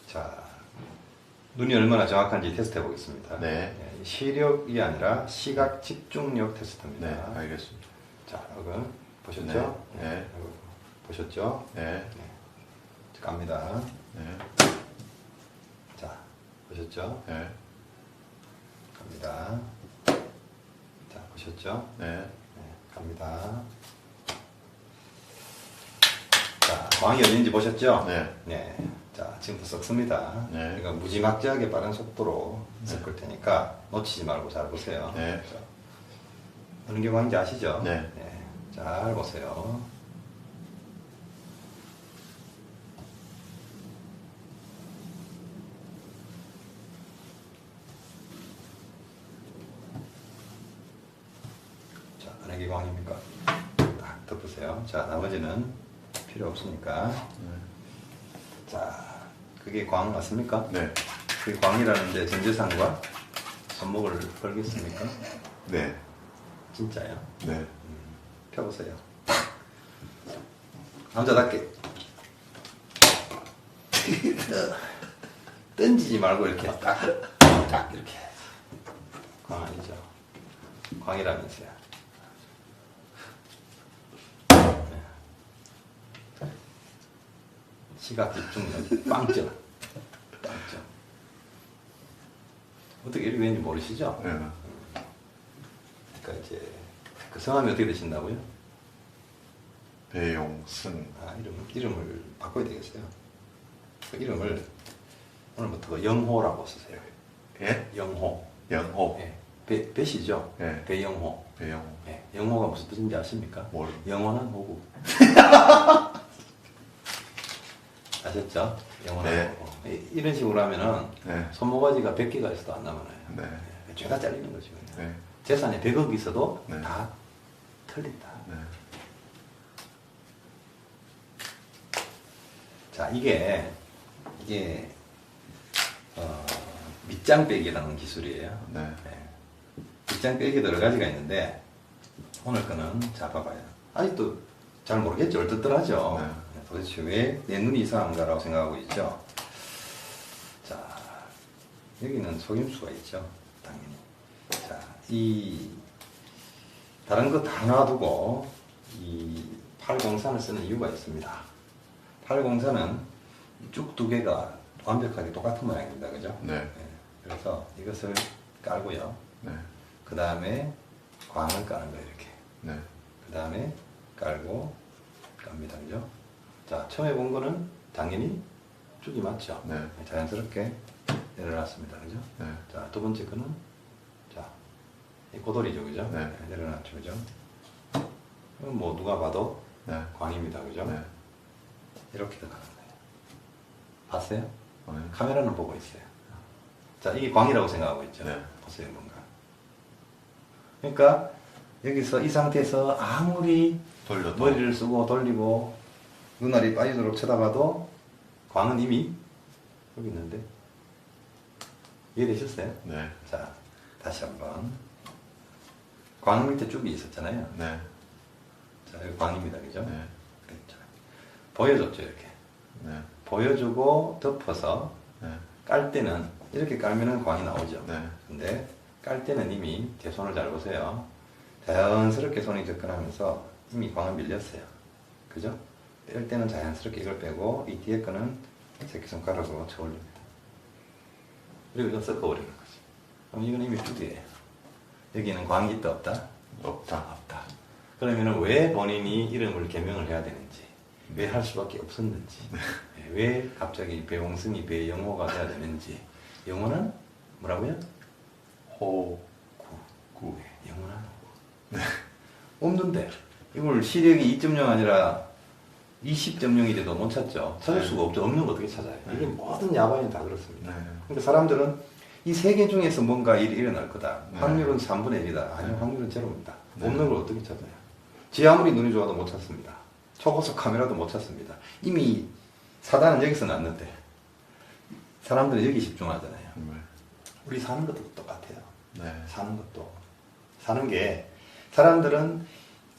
자, 눈이 얼마나 정확한지 테스트 해보겠습니다. 네. 시력이 아니라 시각 집중력 테스트입니다. 네, 알겠습니다. 자, 이거 보셨죠? 네. 네. 이거 보셨죠? 네. 갑니다. 네. 자, 보셨죠? 네. 갑니다. 자, 보셨죠? 네. 네, 갑니다. 자, 광이 어딘지 보셨죠? 네. 네. 자, 지금부터 섞습니다. 네. 이거 무지막지하게 빠른 속도로 섞을 테니까 놓치지 말고 잘 보세요. 네. 자, 어느 게 광인지 아시죠? 네. 잘 보세요. 자, 어느 게 광입니까? 딱 덮으세요. 자, 나머지는 필요 없으니까. 자, 그게 광 맞습니까? 네. 그게 광이라는데 전재산과 손목을 걸겠습니까? 네. 진짜요? 네. 펴보세요. 남자답게. 던지지 말고 이렇게 딱 이렇게. 광 아니죠? 광이라면서요. 네. 시각 집중력 빵점. 빵점. 어떻게 이렇게 되는지 모르시죠? 네. 그러니까 이제 그 성함이 어떻게 되신다고요? 배용승. 아, 이름을 바꿔야 되겠어요. 그 이름을 오늘부터 영호라고 쓰세요. 예? 영호. 연호. 예. 배시죠? 네. 배영호. 배용. 예. 영호가 무슨 뜻인지 아십니까? 모르. 영원한 호구. 아셨죠? 영원한 네. 호구. 이런 식으로 하면은 네. 손모가지가 100개가 있어도 안 남아나요. 네. 예. 죄다 잘리는 거죠. 그냥. 네. 재산이 100억 있어도 네. 다 털린다. 네. 자, 이게 밑장 빼기라는 기술이에요. 네. 밑장 빼기도 여러 가지가 있는데 오늘 거는 자 봐봐요. 아직도 잘 모르겠죠. 얼떨떨하죠. 네. 도대체 왜 내 눈이 이상한가라고 생각하고 있죠. 자, 여기는 속임수가 있죠. 당연히. 자, 이 다른 거 다 놔두고 이 803을 쓰는 이유가 있습니다. 804는 쭉 두 개가 완벽하게 똑같은 모양입니다. 그죠? 네. 그래서 이것을 깔고요. 네. 그 다음에 광을 까는 거예요. 이렇게. 네. 그 다음에 깔고 깝니다. 그죠? 자, 처음 해본 거는 당연히 쭉이 맞죠? 네. 자연스럽게 내려놨습니다. 그죠? 네. 자, 두 번째 거는 자, 이 고돌이죠. 그죠? 네. 내려놨죠. 그죠? 그럼 뭐 누가 봐도 네. 광입니다. 그죠? 네. 이렇게 들어가는 거예요. 봤어요? 네. 카메라는 보고 있어요. 자, 이게 광이라고 생각하고 있죠. 네. 보세요, 뭔가. 그러니까 여기서 이 상태에서 아무리 돌려도. 머리를 쓰고 돌리고 눈알이 빠지도록 쳐다봐도 광은 이미 여기 있는데 이해되셨어요? 네. 자, 다시 한번. 광 밑에 쭉이 있었잖아요. 네. 자, 여기 광입니다. 그죠? 네. 그렇죠. 보여줬죠, 이렇게. 네. 보여주고 덮어서 네. 깔 때는 이렇게 깔면은 광이 나오죠. 네. 근데 깔 때는 이미 제 손을 잘 보세요. 자연스럽게 손이 접근하면서 이미 광을 밀렸어요. 그죠? 뺄 때는 자연스럽게 이걸 빼고 이 뒤에 거는 새끼손가락으로 쳐올립니다. 그리고 이건 섞어버리는 거죠. 그럼 이건 이미 뚜디예요. 여기는 광이 있다 없다? 없다. 없다. 그러면 왜 본인이 이름을 개명을 해야 되는지, 왜 할 수밖에 없었는지, 왜 갑자기 배용승이 배영호가 돼야 되는지. 영호는 뭐라고요? 호. 구. 영원한 호구. 없는데 이걸 시력이 2.0 아니라 20.0이 못 찾죠. 찾을 수가 없죠. 없는 거 어떻게 찾아요? 이게 모든 야바이는 다 그렇습니다. 네. 그러니까 사람들은 이 세 개 중에서 뭔가 일이 일어날 거다. 네. 확률은 3분의 1이다. 아니요, 확률은 제로입니다. 네. 없는 걸 어떻게 찾아요? 지 아무리 눈이 좋아도 못 찾습니다. 초고속 카메라도 못 찾습니다. 이미 사단은 여기서 났는데 사람들은 여기 집중하잖아요. 네. 우리 사는 것도 똑같아요. 네. 사는 것도. 사는 게 사람들은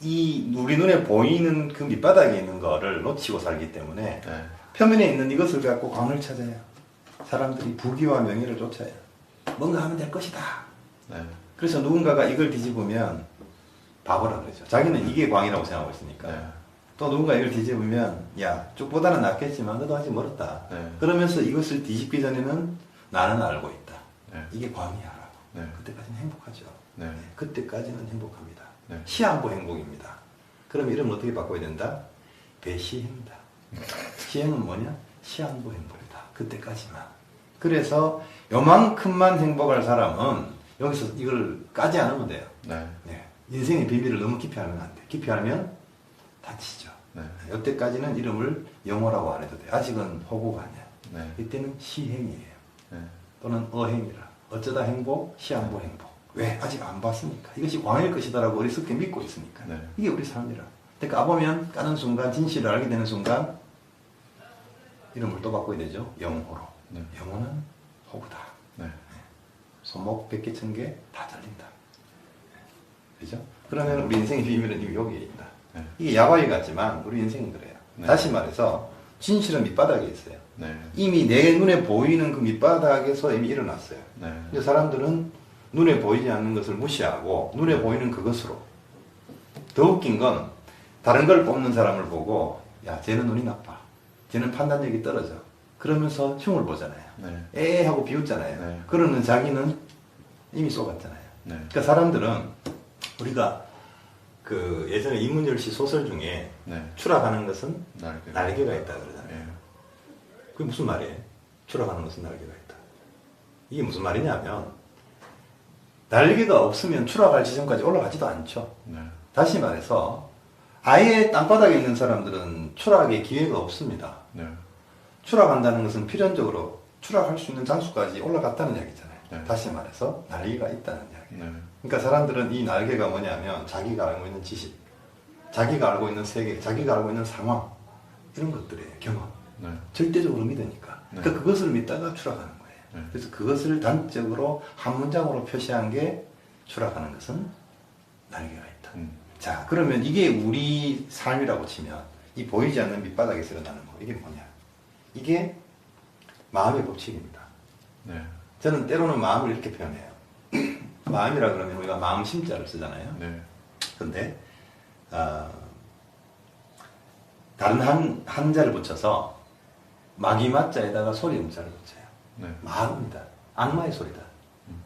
이 우리 눈에 보이는 그 밑바닥에 있는 거를 놓치고 살기 때문에 네. 표면에 있는 이것을 갖고 광을 찾아요. 사람들이 부귀와 명예를 쫓아요. 뭔가 하면 될 것이다. 네. 그래서 누군가가 이걸 뒤집으면 바보라 그러죠. 자기는 이게 광이라고 생각하고 있으니까. 네. 또 누군가 이걸 뒤집으면 야 쭉보다는 낫겠지만 그래도 아직 멀었다. 네. 그러면서 이것을 뒤집기 전에는 나는 알고 있다. 네. 이게 광이야라고. 네. 그때까지는 행복하죠. 네. 그때까지는 행복합니다. 네. 시한부 행복입니다. 그럼 이름을 어떻게 바꿔야 된다? 배시행이다. 시행은 뭐냐? 시한부 행복이다. 그때까지만. 그래서 요만큼만 행복할 사람은 여기서 이걸 까지 않으면 돼요. 네. 네. 인생의 비밀을 너무 깊이 하면 안 돼. 깊이 하면 다치죠. 네. 이때까지는 이름을 영어라고 안 해도 돼. 아직은 호구가 아니야. 네. 이때는 시행이에요. 네. 또는 어행이라. 어쩌다 행복, 시한부 행복. 왜? 아직 안 봤으니까. 이것이 광일 것이다라고 어리석게 믿고 있으니까. 네. 이게 우리 삶이라. 근데 까보면 까는 순간 진실을 알게 되는 순간 이름을 또 바꿔야 되죠. 영호로. 네. 영호는 호구다. 네. 손목 100개, 1000개 다 잘린다. 그죠? 그러면 우리 인생의 비밀은 이미 여기에 있다. 네. 이게 야바이 같지만 우리 인생은 그래요. 네. 다시 말해서 진실은 밑바닥에 있어요. 네. 이미 내 눈에 보이는 그 밑바닥에서 이미 일어났어요. 네. 근데 사람들은 눈에 보이지 않는 것을 무시하고 눈에 보이는 그것으로. 더 웃긴 건 다른 걸 뽑는 사람을 보고 야 쟤는 눈이 나빠. 쟤는 판단력이 떨어져. 그러면서 흉을 보잖아요. 네. 에 하고 비웃잖아요. 네. 그러는 자기는 이미 쏘갔잖아요. 네. 그러니까 사람들은 우리가 그 예전에 이문열 씨 소설 중에 네. 추락하는 것은 날개. 날개가 있다 그러잖아요. 네. 그게 무슨 말이에요? 추락하는 것은 날개가 있다. 이게 무슨 말이냐면 날개가 없으면 추락할 지점까지 올라가지도 않죠. 네. 다시 말해서 아예 땅바닥에 있는 사람들은 추락의 기회가 없습니다. 네. 추락한다는 것은 필연적으로 추락할 수 있는 장수까지 올라갔다는 이야기잖아요. 네. 다시 말해서 날개가 있다는 이야기. 네. 그러니까 사람들은 이 날개가 뭐냐면 자기가 알고 있는 지식, 자기가 알고 있는 세계, 자기가 알고 있는 상황 이런 것들이에요. 경험. 네. 절대적으로 믿으니까. 네. 그러니까 그것을 믿다가 추락하는 거예요. 네. 그래서 그것을 단적으로 한 문장으로 표시한 게 추락하는 것은 날개가 있다. 자, 그러면 이게 우리 삶이라고 치면 이 보이지 않는 밑바닥에서 일어나는 거 이게 뭐냐? 이게 마음의 법칙입니다. 네. 저는 때로는 마음을 이렇게 표현해요. 마음이라 그러면 우리가 마음 심자를 쓰잖아요. 네. 근데 다른 한자를 붙여서 마기마자에다가 소리 음자를 붙여요. 네. 마음입니다. 악마의 소리다.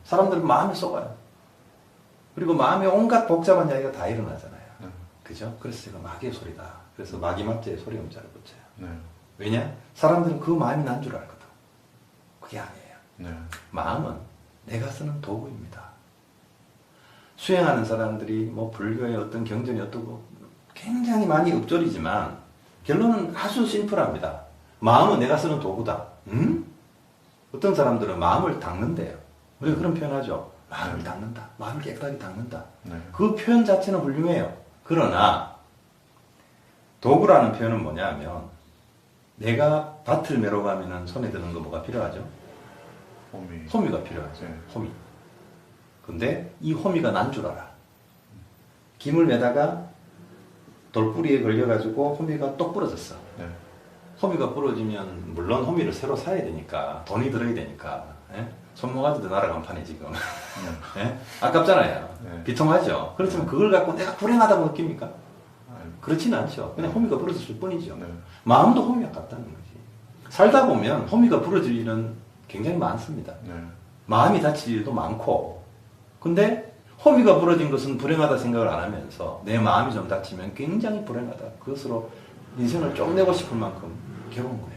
사람들은 마음에 속아요. 그리고 마음에 온갖 복잡한 이야기가 다 일어나잖아요. 네. 그죠? 그래서 제가 마귀의 소리다. 그래서 마기마자에 소리 음자를 붙여요. 네. 왜냐? 사람들은 그 마음이 난 줄 알거든. 그게 아니에요. 네. 마음은 내가 쓰는 도구입니다. 수행하는 사람들이 뭐 불교의 어떤 경전이 어떻고 굉장히 많이 읊조리지만 결론은 아주 심플합니다. 마음은 내가 쓰는 도구다. 어떤 사람들은 마음을 닦는데요. 우리가 그런 표현하죠. 마음을 닦는다. 마음을 깨끗하게 닦는다. 네. 그 표현 자체는 훌륭해요. 그러나 도구라는 표현은 뭐냐면 내가 밭을 매러 가면 손에 드는 거 뭐가 필요하죠? 호미. 호미가 필요하죠. 네. 호미. 근데 이 호미가 난 줄 알아. 김을 매다가 돌뿌리에 걸려가지고 호미가 똑 부러졌어. 네. 호미가 부러지면 물론 호미를 새로 사야 되니까 돈이 들어야 되니까 예? 손모가지도 날아간 판에 지금 예? 아깝잖아요. 네. 비통하죠. 그렇지만 그걸 갖고 내가 불행하다고 느낍니까? 아유. 그렇지는 않죠. 그냥 호미가 부러졌을 뿐이죠. 네. 마음도 호미와 같다는 거지. 살다 보면 호미가 부러질 일은 굉장히 많습니다. 네. 마음이 다칠 일도 많고, 근데 호미가 부러진 것은 불행하다 생각을 안 하면서 내 마음이 좀 다치면 굉장히 불행하다. 그것으로 인생을 쫓내고 싶을 만큼 괴로운 거예요.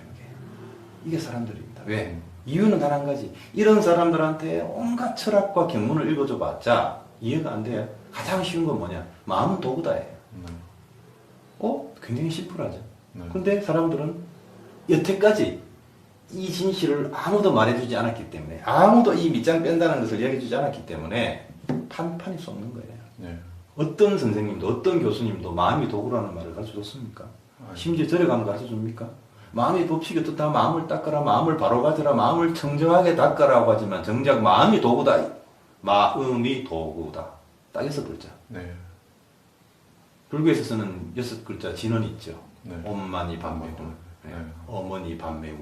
이게 사람들입니다. 왜? 이유는 단 한 가지. 이런 사람들한테 온갖 철학과 경문을 읽어줘 봤자 이해가 안 돼요. 가장 쉬운 건 뭐냐? 마음은 도구다예요. 네. 굉장히 심플하죠. 네. 근데 사람들은 여태까지 이 진실을 아무도 말해주지 않았기 때문에, 아무도 이 밑장 뺀다는 것을 이야기해주지 않았기 때문에 판판이 쏟는 거예요. 네. 어떤 선생님도 어떤 교수님도 마음이 도구라는 말을 가르쳐줬습니까? 심지어 절에 가면 가르쳐줍니까? 마음의 법칙이 어떻다, 마음을 닦아라, 마음을 바로 가져라, 마음을 청정하게 닦아라고 하지만 정작 마음이 도구다. 마음이 도구다. 딱 6글자. 네. 불교에서 쓰는 6글자 진언이 있죠. 네. 옴마니 밤매도. 예. 네. 어머니 밤매우.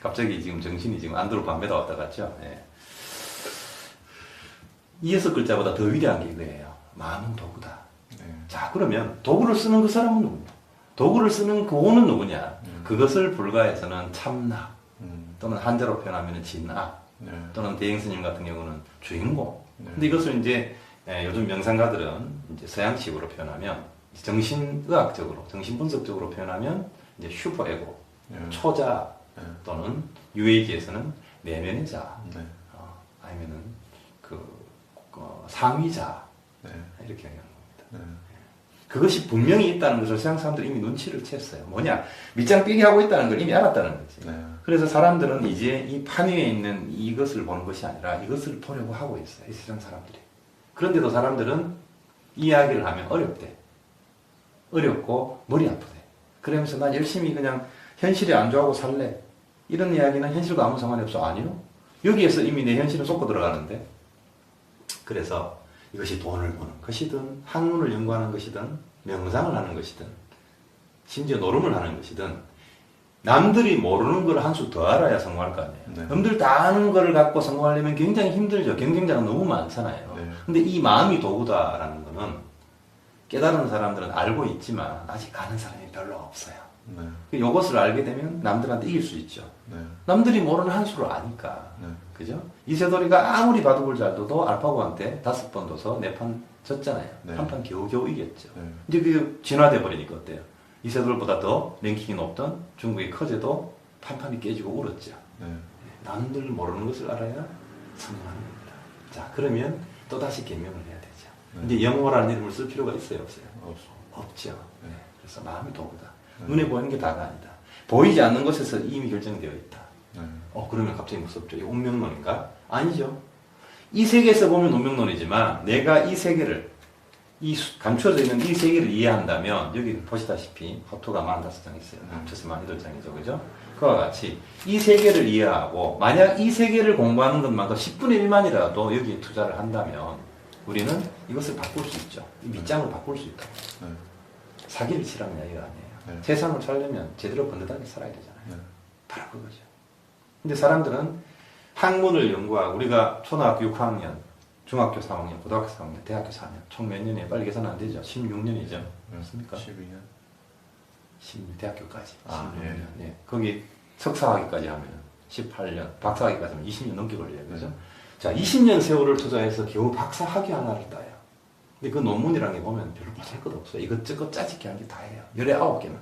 갑자기 지금 정신이 지금 안드로 밤매다 왔다 갔죠. 예. 이 6글자보다 더 위대한 게 이거예요. 마음은 도구다. 네. 자, 그러면 도구를 쓰는 그 사람은 누구냐? 도구를 쓰는 그호는 누구냐? 그것을 불가해서는 참나 또는 한자로 표현하면 진나 네. 또는 대행스님 같은 경우는 주인공. 네. 근데 이것을 이제 요즘 명상가들은 이제 서양식으로 표현하면 정신의학적으로, 정신분석적으로 표현하면 이제 슈퍼에고, 네. 초자 네. 또는 유에이지에서는 내면의 자, 네. 아니면은 상위자 네. 이렇게 얘기하는 겁니다. 네. 그것이 분명히 있다는 것을 서양 사람들이 이미 눈치를 챘어요. 뭐냐? 밑장 빼기 하고 있다는 걸 이미 알았다는 거지. 네. 그래서 사람들은 이제 이 판 위에 있는 이것을 보는 것이 아니라 이것을 보려고 하고 있어요. 이 세상 사람들이. 그런데도 사람들은 이야기를 하면 어렵대. 어렵고 머리 아프대. 그러면서 난 열심히 그냥 현실에 안주하고 살래. 이런 이야기는 현실과 아무 상관이 없어. 아니요. 여기에서 이미 내 현실은 쏟고 들어가는데. 그래서 이것이 돈을 버는 것이든 학문을 연구하는 것이든 명상을 하는 것이든 심지어 노름을 하는 것이든 남들이 모르는 걸 한 수 더 알아야 성공할 거 아니에요. 네. 남들 다 아는 거를 갖고 성공하려면 굉장히 힘들죠. 경쟁자가 너무 많잖아요. 네. 근데 이 마음이 도구다라는 거는 깨달은 사람들은 알고 있지만 아직 아는 사람이 별로 없어요. 네. 이것을 알게 되면 남들한테 이길 수 있죠. 네. 남들이 모르는 한 수를 아니까. 네. 그죠? 이세돌이가 아무리 바둑을 잘 둬도 알파고한테 5번 둬서 4판 졌잖아요. 네. 한 판 겨우겨우 이겼죠. 네. 이제 그게 진화돼 버리니까 어때요? 이세돌보다 더 랭킹이 높던 중국의 커제도 판판이 깨지고 울었죠. 네. 남들 모르는 것을 알아야 성공하는 겁니다. 자, 그러면 또다시 개명을 해야 되죠. 네. 이제 영어라는 이름을 쓸 필요가 있어요, 없어요? 없어. 없죠. 네. 그래서 마음이 도구다. 네. 눈에 보이는 게 다가 아니다. 보이지 않는 것에서 이미 결정되어 있다. 네. 그러면 갑자기 무섭죠. 이거 운명론인가? 아니죠. 이 세계에서 보면 운명론이지만 내가 이 세계를 감춰져 있는 이 세계를 이해한다면 여기 보시다시피 화투가 45장 있어요. 합쳐서 48장이죠. 그죠? 그와 같이 이 세계를 이해하고 만약 이 세계를 공부하는 것만큼 10분의 1만이라도 여기에 투자를 한다면 우리는 이것을 바꿀 수 있죠. 이 밑장을 바꿀 수 있다. 네. 사기를 치라는 이야기가 아니에요. 네. 세상을 살려면 제대로 번듯하게 살아야 되잖아요. 네. 바로 그거죠. 근데 사람들은 학문을 연구하고 우리가 초등학교 6학년, 중학교 3학년, 고등학교 3학년, 대학교 4학년 총 몇 년이에요? 빨리 계산 안 되죠? 16년이죠. 맞습니까? 12년. 대학교까지. 아, 16년. 예. 거기 석사학위까지 하면 18년, 박사학위까지 하면 20년 넘게 걸려요. 그죠? 자, 20년 세월을 투자해서 겨우 박사학위 하나를 따요. 근데 그 논문이라는 게 보면 별로 못할 것도 없어요. 이것저것 짜집기 한 게 다예요. 19개는.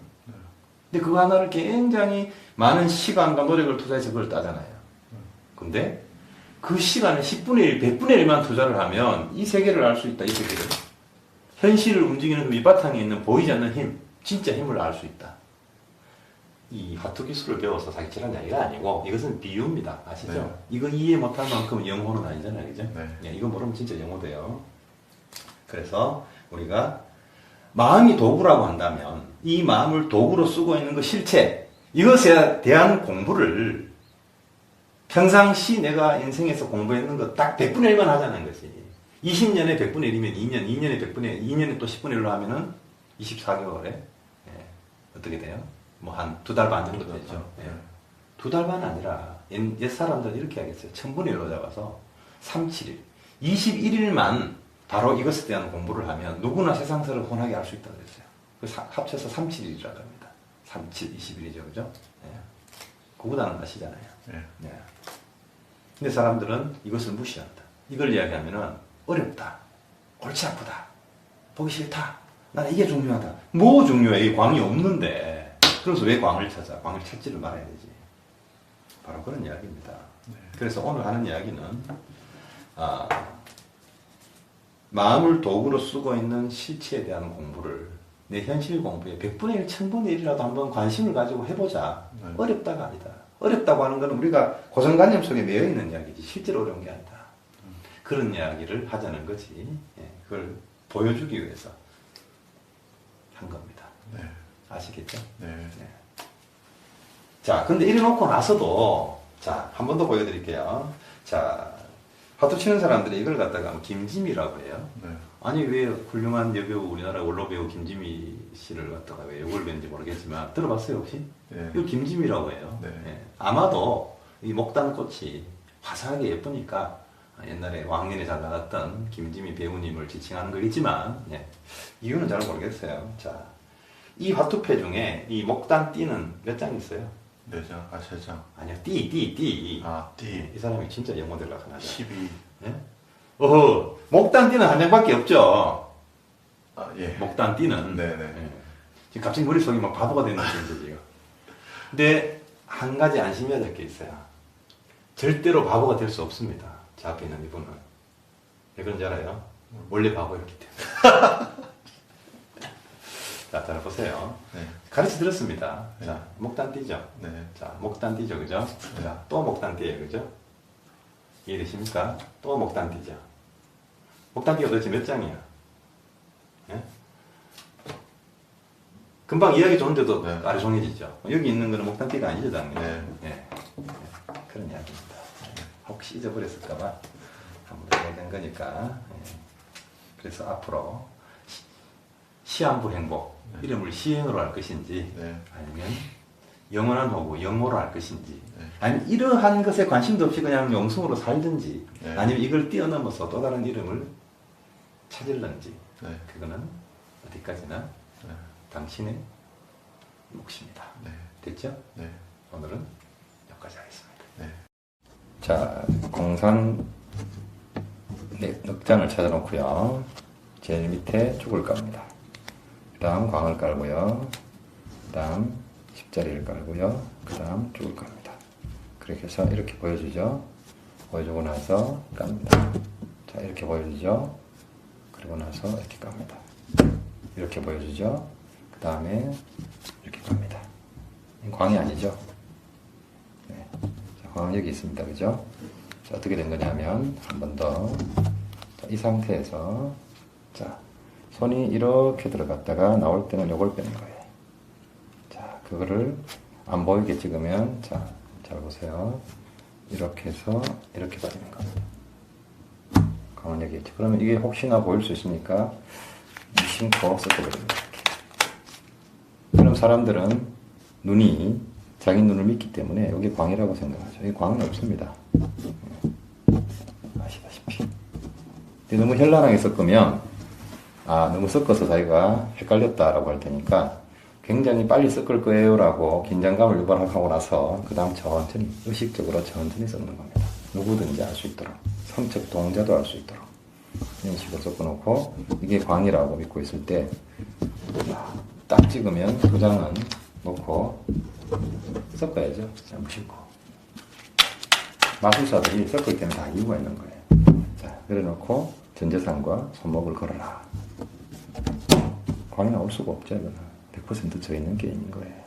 근데 그거 하나를 굉장히 많은 시간과 노력을 투자해서 그걸 따잖아요. 근데 그 시간을 10분의 1, 100분의 1만 투자를 하면 이 세계를 알 수 있다. 이 세계를. 현실을 움직이는 그 밑바탕에 있는 보이지 않는 힘, 진짜 힘을 알 수 있다. 이 화투 기술을 배워서 사기치라는 이야기가 아니고 이것은 비유입니다. 아시죠? 네. 이거 이해 못할 만큼 영호는 아니잖아요. 그죠? 네. 이거 모르면 진짜 영호 돼요. 그래서 우리가 마음이 도구라고 한다면 이 마음을 도구로 쓰고 있는 그 실체, 이것에 대한 공부를 평상시 내가 인생에서 공부했는 거 딱 100분의 1만 하자는 거지. 20년에 100분의 1이면 2년, 2년에 100분의 2년에 또 10분의 1로 하면은 24개월에 어떻게 돼요? 뭐 한 2달 반 정도 되죠. 네. 2달 반은 아니라 옛 사람들은 이렇게 하겠어요. 1000분의 1로 잡아서 37일, 21일만 바로 이것에 대한 공부를 하면 누구나 세상사를 훤하게 알 수 있다고 그랬어요. 합쳐서 37일이라고 합니다. 37, 21이죠. 그죠? 그거다는 아시잖아요. 네. 근데 사람들은 이것을 무시한다. 이걸 이야기하면은 어렵다. 골치 아프다. 보기 싫다. 나는 이게 중요하다. 뭐 중요해? 이 광이 없는데. 그래서 왜 광을 찾아? 광을 찾지를 말아야 되지. 바로 그런 이야기입니다. 네. 그래서 오늘 하는 이야기는 마음을 도구로 쓰고 있는 실체에 대한 공부를 내 현실 공부에 100분의 1, 1000분의 1이라도 한번 관심을 가지고 해보자. 네. 어렵다가 아니다. 어렵다고 하는 것은 우리가 고정관념 속에 매여 있는 이야기지 실제로 어려운 게 아니다. 그런 이야기를 하자는 거지. 그걸 보여주기 위해서 한 겁니다. 네. 아시겠죠? 네. 자, 근데 이래 놓고 나서도 자, 한 번 더 보여드릴게요. 자, 화투 치는 사람들이 이걸 갖다가 김짐이라고 해요. 네. 아니 왜 훌륭한 여배우 우리나라 원로 배우 김지미 씨를 갖다가 왜 욕을 뱉는지 모르겠지만 들어봤어요 혹시? 네. 이거 김지미라고 해요. 네. 예. 아마도 이 목단꽃이 화사하게 예쁘니까 옛날에 왕년에 잘 나갔던 김지미 배우님을 지칭하는 거겠지만 예. 이유는 잘 모르겠어요. 자, 이 화투패 중에 이 목단띠는 몇 장 있어요? 4장, 아 3장. 아니요, 띠. 아, 띠. 이 사람이 진짜 영어 들라고 하나. 12. 예? 어허, 목단띠는 한 장밖에 없죠. 아, 예. 목단띠는. 네네. 예. 지금 갑자기 머릿속이 막 바보가 되는 거죠, 지금. 근데 한 가지 안심해야 될 게 있어요. 절대로 바보가 될 수 없습니다. 저 앞에 있는 이분은. 왜 그런지 알아요? 원래 바보였기 때문에. 자, 잘 보세요. 네. 가르쳐 드렸습니다. 네. 자, 목단띠죠? 네. 자, 목단띠죠, 그죠? 자, 또 목단띠예요, 그죠? 이해되십니까? 또 목단띠죠. 목단띠가 도대체 몇 장이야? 예? 금방 이야기 좋은데도 네. 아리송해지죠. 여기 있는 거는 목단띠가 아니죠, 당연히. 네. 예. 그런 이야기입니다. 혹시 잊어버렸을까봐 한번 더 이야기한 거니까. 예. 그래서 앞으로 시한부 행복, 이름을 시행으로 할 것인지, 네. 아니면 영원한 호구, 영호로 할 것인지, 네. 아니면 이러한 것에 관심도 없이 그냥 용승으로 살든지, 네. 아니면 이걸 뛰어넘어서 또 다른 이름을 찾을런지, 네. 그거는 어디까지나 네. 당신의 몫입니다. 네. 됐죠? 네. 오늘은 여기까지 하겠습니다. 네. 자, 공산 넉장을 찾아놓고요. 제일 밑에 죽을 갑니다. 그 다음 광을 깔고요. 그 다음 십자리를 깔고요. 그 다음 죽을 갑니다. 그렇게 해서 이렇게 보여주죠. 보여주고 나서 깝니다. 자, 이렇게 보여주죠. 그리고 나서 이렇게 깝니다. 이렇게 보여주죠. 그 다음에 이렇게 갑니다. 광이 아니죠. 네. 자, 광은 여기 있습니다. 그죠? 자, 어떻게 된 거냐면, 한 번 더. 자, 이 상태에서, 자, 손이 이렇게 들어갔다가 나올 때는 요걸 빼는 거예요. 자, 그거를 안 보이게 찍으면, 자, 잘 보세요. 이렇게 해서, 이렇게 빠지는 겁니다. 광은 여기 있죠. 그러면 이게 혹시나 보일 수 있으니까, 무심코 섞어버립니다. 그럼 사람들은 눈이 자기 눈을 믿기 때문에 여기 광이라고 생각하죠. 여기 광은 없습니다. 아시다시피. 너무 현란하게 섞으면, 너무 섞어서 자기가 헷갈렸다라고 할 테니까 굉장히 빨리 섞을 거예요 라고 긴장감을 유발하고 나서 그 다음 천천히, 의식적으로 천천히 섞는 겁니다. 누구든지 알 수 있도록. 성적 동자도 알 수 있도록. 이런 식으로 섞어놓고, 이게 광이라고 믿고 있을 때, 딱 찍으면 두 장은 놓고 섞어야죠. 자, 무심코. 마술사들이 섞을 때는 다 이유가 있는 거예요. 자, 그래놓고 전재산과 손목을 걸어라. 광이 나올 수가 없죠. 이거는 100% 져 있는 게임인 거예요.